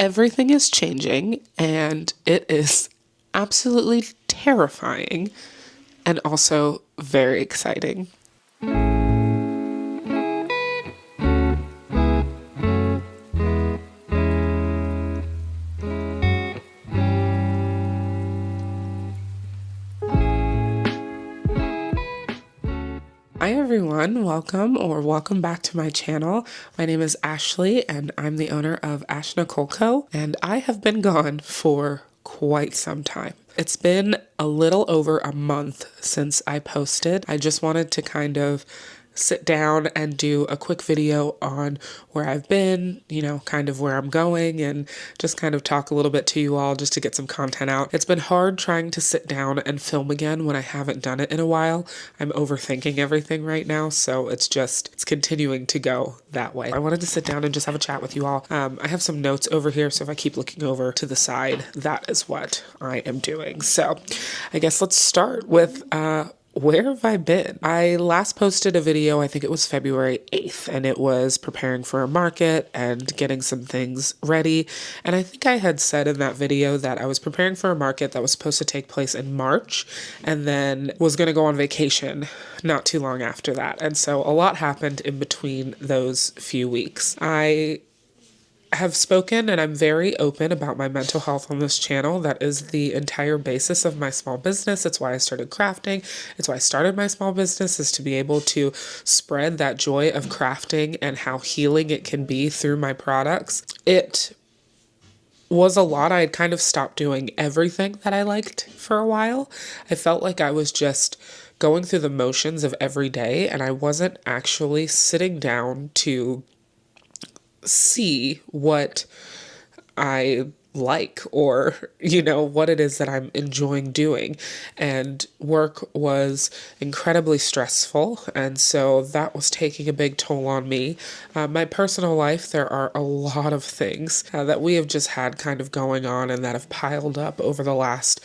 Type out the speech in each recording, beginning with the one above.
everything is changing and it is absolutely terrifying and also very exciting. Hi everyone, welcome back to my channel. My name is Ashley and I'm the owner of Ashnicholeco, and I have been gone for quite some time. It's been a little over a month since I posted. I just wanted to kind of sit down and do a quick video on where I've been, kind of where I'm going, and just kind of talk a little bit to you all just to get some content out. It's been hard trying to sit down and film again when I haven't done it in a while. I'm overthinking everything right now, so it's continuing to go that way. I wanted to sit down and just have a chat with you all. I have some notes over here, so if I keep looking over to the side, that is what I am doing. So I guess let's start with where have I been? I last posted a video, I think it was February 8th, and it was preparing for a market and getting some things ready. And I think I had said in that video that I was preparing for a market that was supposed to take place in March and then was going to go on vacation not too long after that. And so a lot happened in between those few weeks. I have spoken and I'm very open about my mental health on this channel. That is the entire basis of my small business. It's why I started crafting. It's why I started my small business, is to be able to spread that joy of crafting and how healing it can be through my products. It was a lot. I had kind of stopped doing everything that I liked for a while. I felt like I was just going through the motions of every day and I wasn't actually sitting down to see what I like, or what it is that I'm enjoying doing. And work was incredibly stressful, and so that was taking a big toll on me. My personal life, there are a lot of things that we have just had kind of going on and that have piled up over the last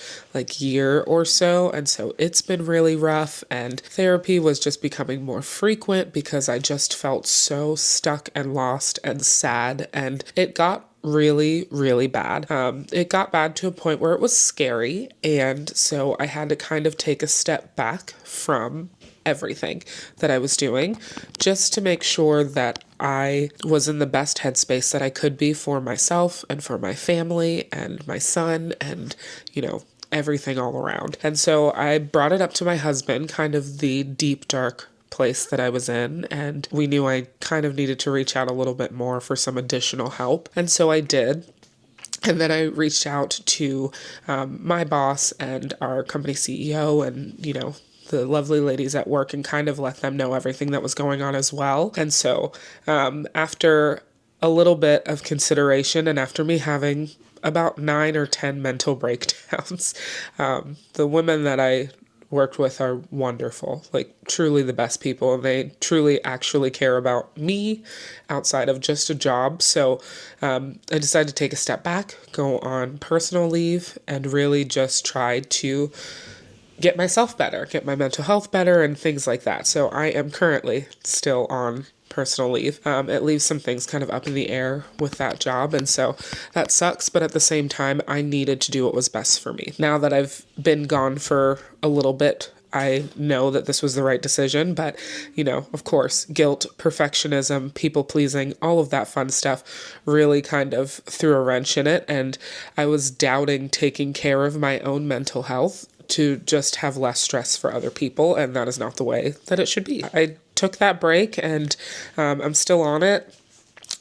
year or so, and so it's been really rough, and therapy was just becoming more frequent because I just felt so stuck and lost and sad, and it got really, really bad. It got bad to a point where it was scary, and so I had to kind of take a step back from everything that I was doing just to make sure that I was in the best headspace that I could be for myself and for my family and my son and, everything all around. And so I brought it up to my husband, kind of the deep, dark place that I was in, and we knew I kind of needed to reach out a little bit more for some additional help, and so I did. And then I reached out to my boss and our company CEO and the lovely ladies at work, and kind of let them know everything that was going on as well. And so after a little bit of consideration, and after me having about 9 or 10 mental breakdowns, the women that I worked with are wonderful, truly the best people, and they truly actually care about me outside of just a job. So I decided to take a step back, go on personal leave, and really just try to get myself better, get my mental health better, and things like that. So I am currently still on personal leave. It leaves some things kind of up in the air with that job, and so that sucks, but at the same time, I needed to do what was best for me. Now that I've been gone for a little bit, I know that this was the right decision, but, of course, guilt, perfectionism, people-pleasing, all of that fun stuff really kind of threw a wrench in it, and I was doubting taking care of my own mental health to just have less stress for other people, and that is not the way that it should be. I took that break, and I'm still on it.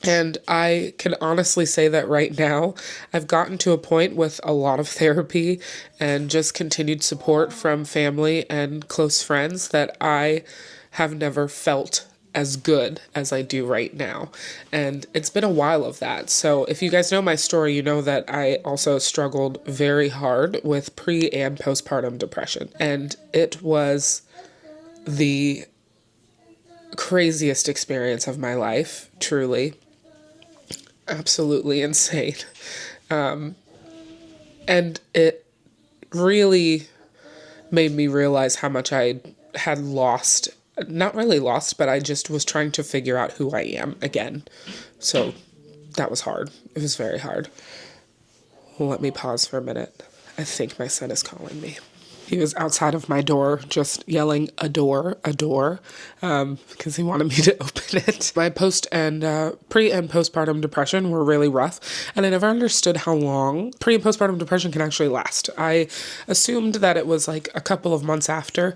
And I can honestly say that right now, I've gotten to a point with a lot of therapy and just continued support from family and close friends that I have never felt as good as I do right now. And it's been a while of that. So if you guys know my story, you know that I also struggled very hard with pre- and postpartum depression. And it was the craziest experience of my life, truly. Absolutely insane. And it really made me realize how much I had lost. Not really lost, but I just was trying to figure out who I am again. So that was hard. It was very hard. Let me pause for a minute. I think my son is calling me. He was outside of my door just yelling, "Adore, adore," because he wanted me to open it. My pre and postpartum depression were really rough, and I never understood how long pre and postpartum depression can actually last. I assumed that it was like a couple of months after,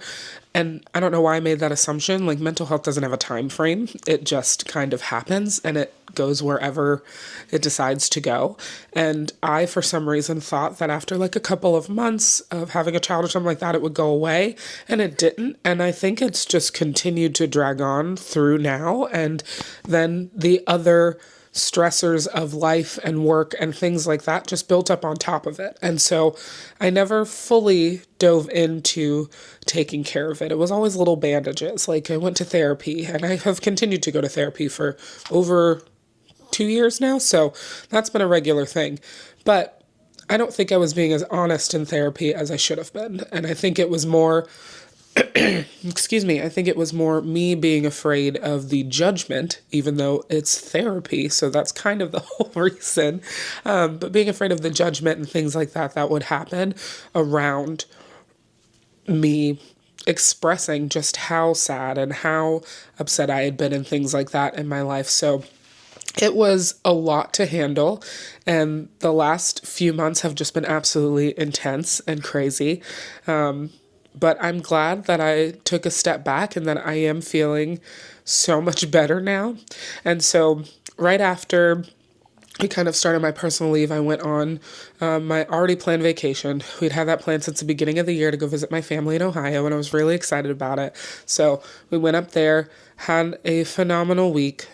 and I don't know why I made that assumption. Like, mental health doesn't have a time frame. It just kind of happens, and it goes wherever it decides to go. And I, for some reason, thought that after like a couple of months of having a child or something like that, it would go away, and it didn't. And I think it's just continued to drag on through now. And then the other stressors of life and work and things like that just built up on top of it. And so I never fully dove into taking care of it. It was always little bandages. Like, I went to therapy, and I have continued to go to therapy for over 2 years now. So that's been a regular thing. But I don't think I was being as honest in therapy as I should have been. And I think it was more excuse me, I think it was more me being afraid of the judgment, even though it's therapy. So that's kind of the whole reason. But being afraid of the judgment and things like that, that would happen around me expressing just how sad and how upset I had been and things like that in my life. So it was a lot to handle, and the last few months have just been absolutely intense and crazy. But I'm glad that I took a step back and that I am feeling so much better now. And so right after we kind of started my personal leave, I went on my already planned vacation. We'd had that planned since the beginning of the year to go visit my family in Ohio, and I was really excited about it. So we went up there, had a phenomenal week.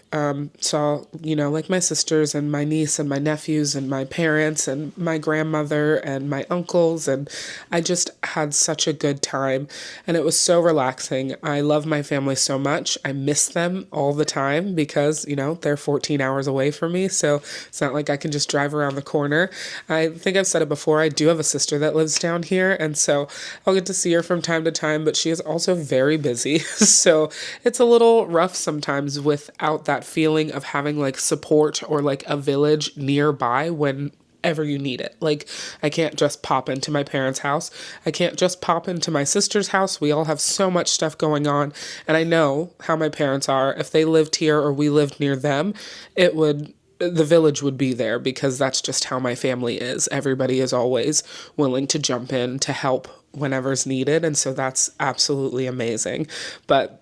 Saw, like my sisters and my niece and my nephews and my parents and my grandmother and my uncles. And I just had such a good time. And it was so relaxing. I love my family so much. I miss them all the time because, they're 14 hours away from me. So it's not like I can just drive around the corner. I think I've said it before. I do have a sister that lives down here. And so I'll get to see her from time to time, but she is also very busy. So it's a little rough sometimes without that feeling of having like support or like a village nearby whenever you need it. Like, I can't just pop into my parents' house. I can't just pop into my sister's house. We all have so much stuff going on. And I know how my parents are. If they lived here or we lived near them, the village would be there because that's just how my family is. Everybody is always willing to jump in to help whenever's needed. And so that's absolutely amazing. But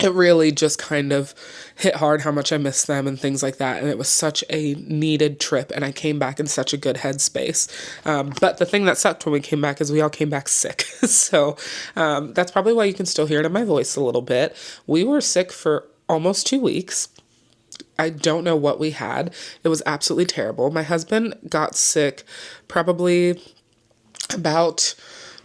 it really just kind of hit hard how much I missed them and things like that. And it was such a needed trip, and I came back in such a good headspace. But the thing that sucked when we came back is we all came back sick. So that's probably why you can still hear it in my voice a little bit. We were sick for almost 2 weeks. I don't know what we had. It was absolutely terrible. My husband got sick probably about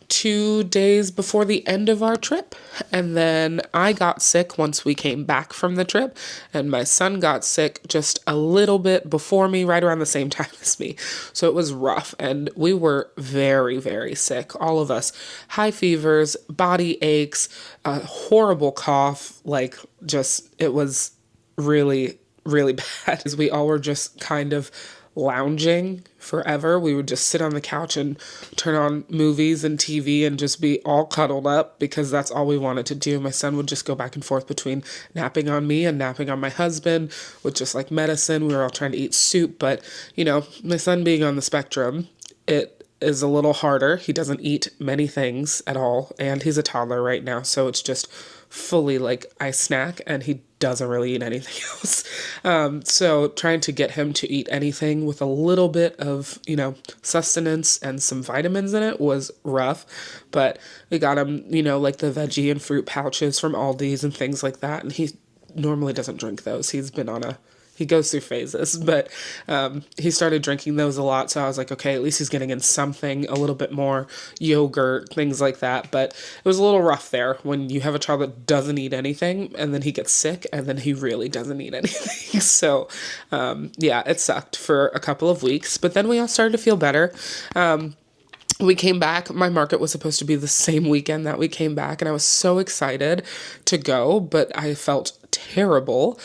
2 days before the end of our trip. And then I got sick once we came back from the trip. And my son got sick just a little bit before me, right around the same time as me. So it was rough. And we were very, very sick. All of us. High fevers, body aches, a horrible cough. It was really, really bad. As we all were just kind of lounging forever. We would just sit on the couch and turn on movies and TV and just be all cuddled up because that's all we wanted to do. My son would just go back and forth between napping on me and napping on my husband with just like medicine. We were all trying to eat soup, but my son being on the spectrum, it is a little harder. He doesn't eat many things at all, and he's a toddler right now, so it's just fully like I snack and he doesn't really eat anything else. So trying to get him to eat anything with a little bit of, sustenance and some vitamins in it was rough. But we got him, like the veggie and fruit pouches from Aldi's and things like that. And he normally doesn't drink those. He goes through phases, but he started drinking those a lot. So I was like, okay, at least he's getting in something, a little bit more yogurt, things like that. But it was a little rough there when you have a child that doesn't eat anything and then he gets sick and then he really doesn't eat anything. So it sucked for a couple of weeks, but then we all started to feel better. We came back. My market was supposed to be the same weekend that we came back, and I was so excited to go, but I felt terrible.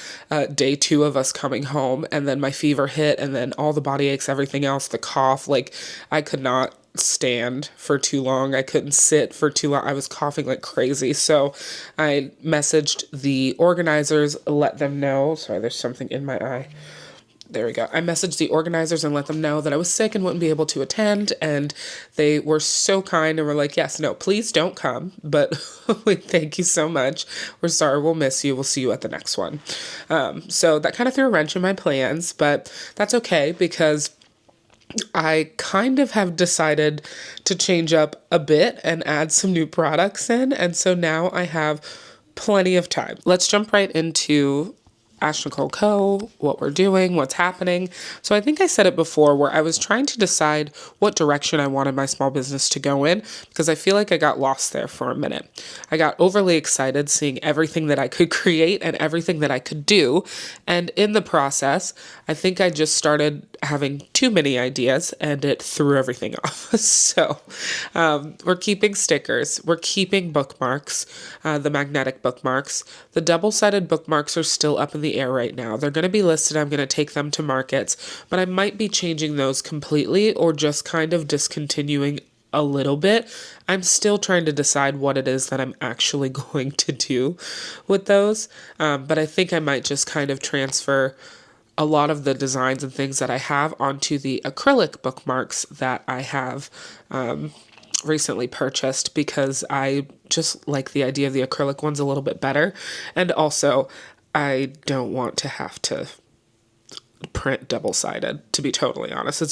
Day 2 of us coming home, and then my fever hit, and then all the body aches, everything else, the cough, like I could not stand for too long. I couldn't sit for too long. I was coughing like crazy. So I messaged the organizers, let them know. Sorry, there's something in my eye. There we go. I messaged the organizers and let them know that I was sick and wouldn't be able to attend. And they were so kind and were like, yes, no, please don't come. But thank you so much. We're sorry. We'll miss you. We'll see you at the next one. So that kind of threw a wrench in my plans, but that's okay because I kind of have decided to change up a bit and add some new products in. And so now I have plenty of time. Let's jump right into ashnicholeco, what we're doing, what's happening. So I think I said it before where I was trying to decide what direction I wanted my small business to go in because I feel like I got lost there for a minute. I got overly excited seeing everything that I could create and everything that I could do. And in the process, I think I just started having too many ideas and it threw everything off. So we're keeping stickers, we're keeping bookmarks, the magnetic bookmarks. The double-sided bookmarks are still up in the air right now. They're going to be listed. I'm going to take them to markets, but I might be changing those completely or just kind of discontinuing a little bit. I'm still trying to decide what it is that I'm actually going to do with those. But I think I might just kind of transfer a lot of the designs and things that I have onto the acrylic bookmarks that I have recently purchased because I just like the idea of the acrylic ones a little bit better. And also, I don't want to have to print double-sided, to be totally honest.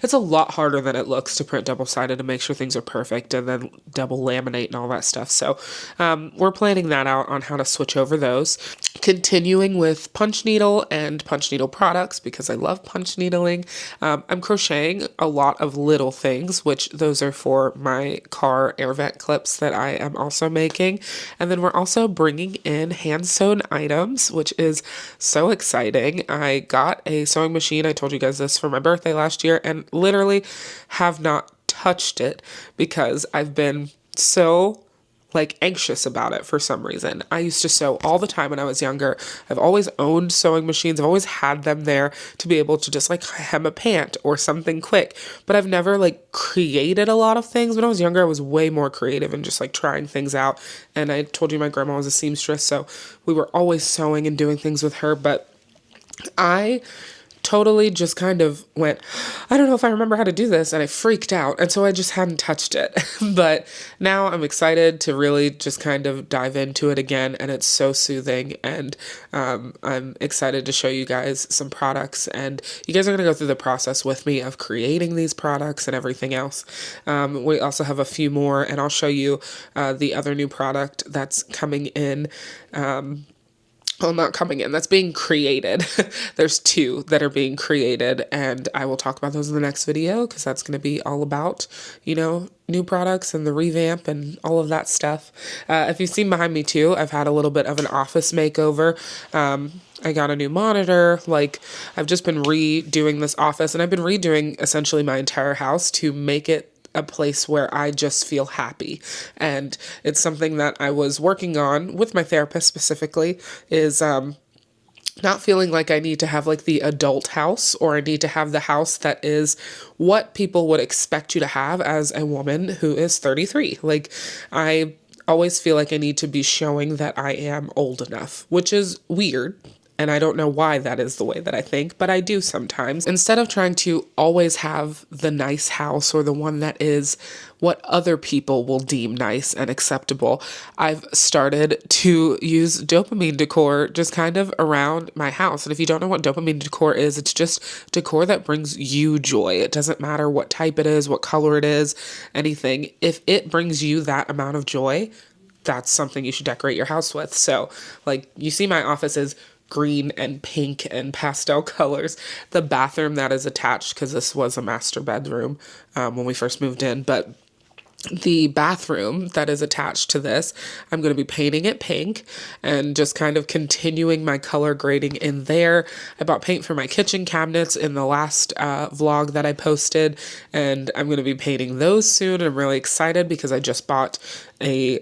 It's a lot harder than it looks to print double-sided to make sure things are perfect and then double laminate and all that stuff. So we're planning that out on how to switch over those. Continuing with punch needle and punch needle products because I love punch needling. I'm crocheting a lot of little things, which those are for my car air vent clips that I am also making. And then we're also bringing in hand-sewn items, which is so exciting. I got a sewing machine. I told you guys this for my birthday last year and literally have not touched it because I've been so anxious about it for some reason. I used to sew all the time when I was younger. I've always owned sewing machines. I've always had them there to be able to just hem a pant or something quick. But I've never created a lot of things. When I was younger, I was way more creative and just trying things out. And I told you my grandma was a seamstress, so we were always sewing and doing things with her. But I totally just kind of went, I don't know if I remember how to do this, and I freaked out, and so I just hadn't touched it. But now I'm excited to really just kind of dive into it again, and it's so soothing, and I'm excited to show you guys some products, and you guys are going to go through the process with me of creating these products and everything else. We also have a few more, and I'll show you the other new product that's coming in. Well, not coming in, that's being created. There's 2 that are being created, and I will talk about those in the next video because that's going to be all about, new products and the revamp and all of that stuff. If you've seen behind me too, I've had a little bit of an office makeover. I got a new monitor. I've just been redoing this office, and I've been redoing essentially my entire house to make it a place where I just feel happy. And it's something that I was working on with my therapist specifically is not feeling like I need to have the adult house or I need to have the house that is what people would expect you to have as a woman who is 33. I always feel like I need to be showing that I am old enough, which is weird. And I don't know why that is the way that I think, but I do sometimes. Instead of trying to always have the nice house or the one that is what other people will deem nice and acceptable, I've started to use dopamine decor just kind of around my house. And if you don't know what dopamine decor is, it's just decor that brings you joy. It doesn't matter what type it is, what color it is, anything. If it brings you that amount of joy, that's something you should decorate your house with. So you see my office is green and pink and pastel colors. The bathroom that is attached, because this was a master bedroom when we first moved in, but the bathroom that is attached to this, I'm going to be painting it pink and just kind of continuing my color grading in there. I bought paint for my kitchen cabinets in the last vlog that I posted, and I'm going to be painting those soon. I'm really excited because I just bought a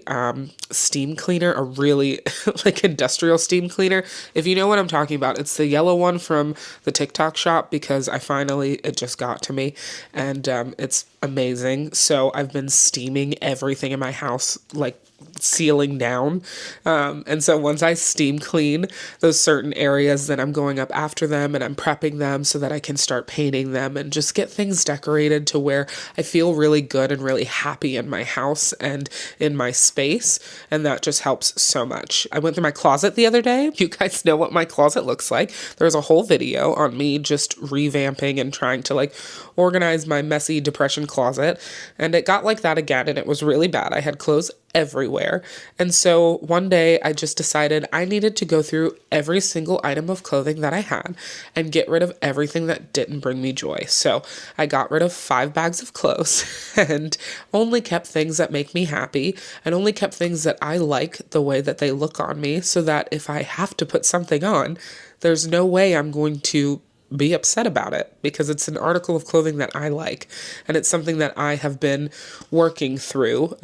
steam cleaner, a really like industrial steam cleaner. If you know what I'm talking about, it's the yellow one from the TikTok shop, because it just got to me, and it's amazing. So I've been steaming everything in my house, like sealing down. And so once I steam clean those certain areas, then I'm going up after them and I'm prepping them so that I can start painting them and just get things decorated to where I feel really good and really happy in my house and in my space. And that just helps so much. I went through my closet the other day. You guys know what my closet looks like. There's a whole video on me just revamping and trying to like organize my messy depression closet. And it got like that again, and it was really bad. I had clothes everywhere. And so one day I just decided I needed to go through every single item of clothing that I had and get rid of everything that didn't bring me joy. So I got rid of 5 bags of clothes and only kept things that make me happy, and only kept things that I like the way that they look on me, so that if I have to put something on, there's no way I'm going to be upset about it, because it's an article of clothing that I like, and it's something that I have been working through.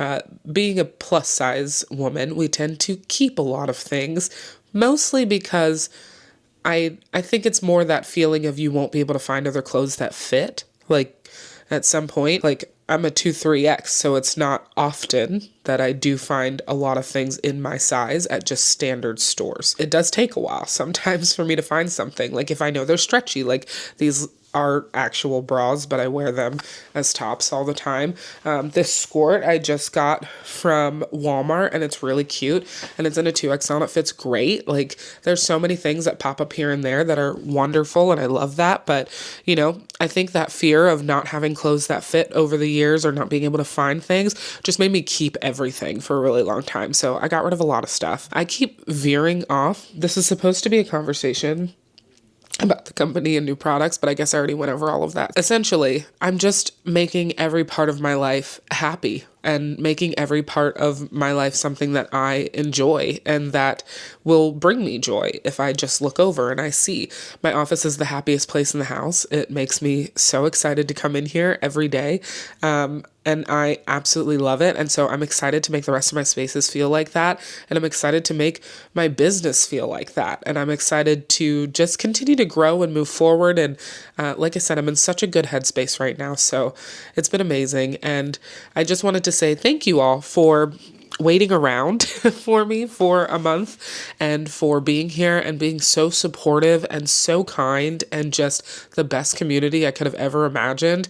Being a plus size woman, we tend to keep a lot of things, mostly because I think it's more that feeling of you won't be able to find other clothes that fit. Like at some point, like I'm a 2-3X, so it's not often that I do find a lot of things in my size at just standard stores. It does take a while sometimes for me to find something. Like if I know they're stretchy, like these are actual bras, but I wear them as tops all the time. This skirt I just got from Walmart, and it's really cute, and it's in a 2XL and it fits great. Like there's so many things that pop up here and there that are wonderful, and I love that. But you know, I think that fear of not having clothes that fit over the years, or not being able to find things, just made me keep everything for a really long time. So I got rid of a lot of stuff. I keep veering off. This is supposed to be a conversation about the company and new products, but I guess I already went over all of that. Essentially, I'm just making every part of my life happy, and making every part of my life something that I enjoy and that will bring me joy. If I just look over and I see my office is the happiest place in the house, it makes me so excited to come in here every day. And I absolutely love it. And so I'm excited to make the rest of my spaces feel like that. And I'm excited to make my business feel like that. And I'm excited to just continue to grow and move forward. And like I said, I'm in such a good headspace right now. So it's been amazing. And I just wanted to say thank you all for waiting around for me for a month, and for being here and being so supportive and so kind, and just the best community I could have ever imagined.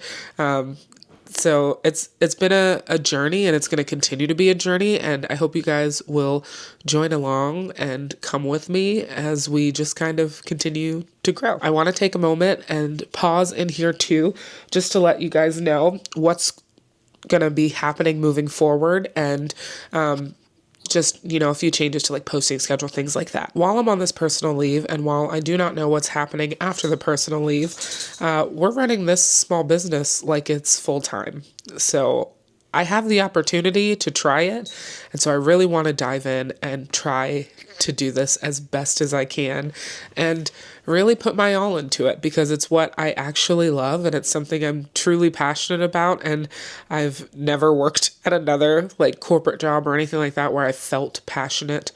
So it's been a journey, and it's going to continue to be a journey, and I hope you guys will join along and come with me as we just kind of continue to grow. I want to take a moment and pause in here too, just to let you guys know what's going to be happening moving forward, and just, you know, a few changes to like posting schedule, things like that. While I'm on this personal leave, and while I do not know what's happening after the personal leave, we're running this small business like it's full time. So I have the opportunity to try it. And so I really want to dive in and try to do this as best as I can, and really put my all into it, because it's what I actually love, and it's something I'm truly passionate about. And I've never worked at another like corporate job or anything like that where I felt passionate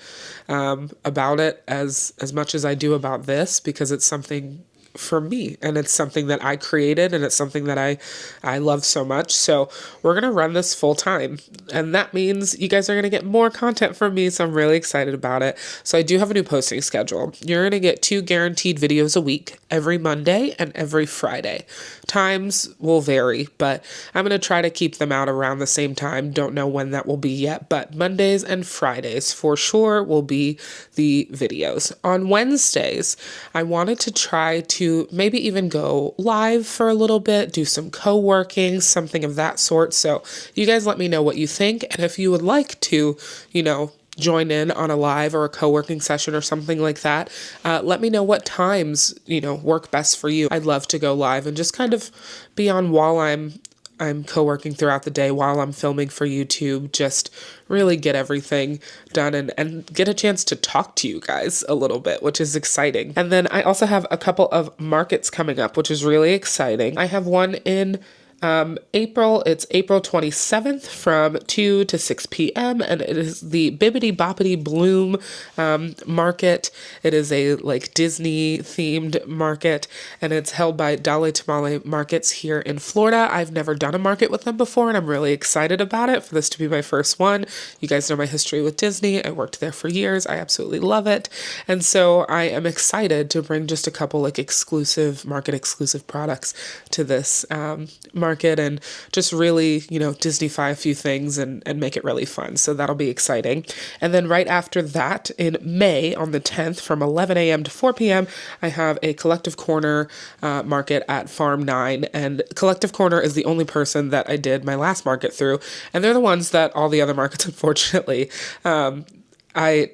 about it as much as I do about this, because it's something for me, and it's something that I created, and it's something that I love so much. So we're going to run this full time, and that means you guys are going to get more content from me. So I'm really excited about it. So I do have a new posting schedule. You're going to get 2 guaranteed videos a week, every Monday and every Friday. Times will vary, but I'm going to try to keep them out around the same time. Don't know when that will be yet, but Mondays and Fridays for sure will be the videos. On Wednesdays, I wanted to try to maybe even go live for a little bit, do some co-working, something of that sort. So you guys let me know what you think. And if you would like to, you know, join in on a live or a co-working session or something like that, let me know what times, you know, work best for you. I'd love to go live and just kind of be on while I'm co-working throughout the day, while I'm filming for YouTube, just really get everything done and get a chance to talk to you guys a little bit, which is exciting. And then I also have a couple of markets coming up, which is really exciting. I have one in It's April 27th from 2 to 6 p.m. and it is the Bibbidi Boppity Bloom market. It is a like Disney themed market and it's held by Dale Tamale Markets here in Florida. I've never done a market with them before and I'm really excited about it for this to be my first one. You guys know my history with Disney. I worked there for years. I absolutely love it. And so I am excited to bring just a couple like market exclusive products to this market and just really, Disney-fy a few things and make it really fun. So that'll be exciting. And then right after that, in May on the 10th from 11 a.m. to 4 p.m., I have a Collective Corner market at Farm 9. And Collective Corner is the only person that I did my last market through. And they're the ones that all the other markets, unfortunately, I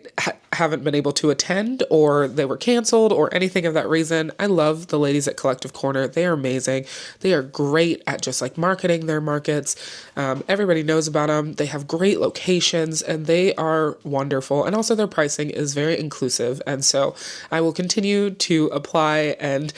haven't been able to attend or they were canceled or anything of that reason. I love the ladies at Collective Corner. They are amazing. They are great at just like marketing their markets. Everybody knows about them. They have great locations and they are wonderful. And also their pricing is very inclusive. And so I will continue to apply and,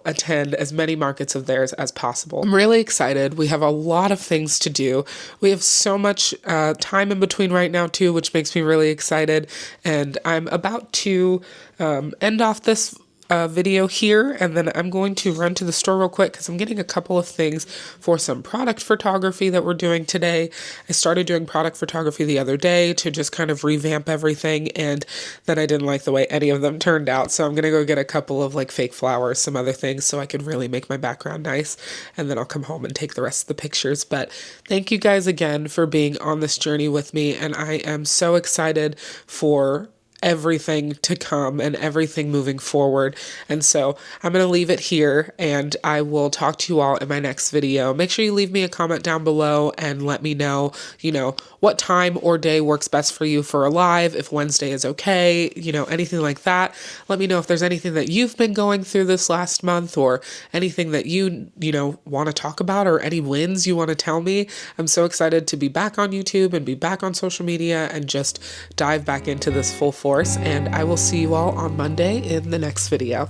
attend as many markets of theirs as possible. I'm really excited. We have a lot of things to do. We have so much time in between right now too, which makes me really excited. And I'm about to end off this video here, and then I'm going to run to the store real quick because I'm getting a couple of things for some product photography that we're doing today. I started doing product photography the other day to just kind of revamp everything, and then I didn't like the way any of them turned out, so I'm gonna go get a couple of like fake flowers, some other things, so I could really make my background nice, and then I'll come home and take the rest of the pictures. But thank you guys again for being on this journey with me, and I am so excited for everything to come and everything moving forward. And so I'm going to leave it here and I will talk to you all in my next video. Make sure you leave me a comment down below and let me know, what time or day works best for you for a live, if Wednesday is okay, anything like that. Let me know if there's anything that you've been going through this last month or anything that you want to talk about or any wins you want to tell me. I'm so excited to be back on YouTube and be back on social media and just dive back into this full force, and I will see you all on Monday in the next video.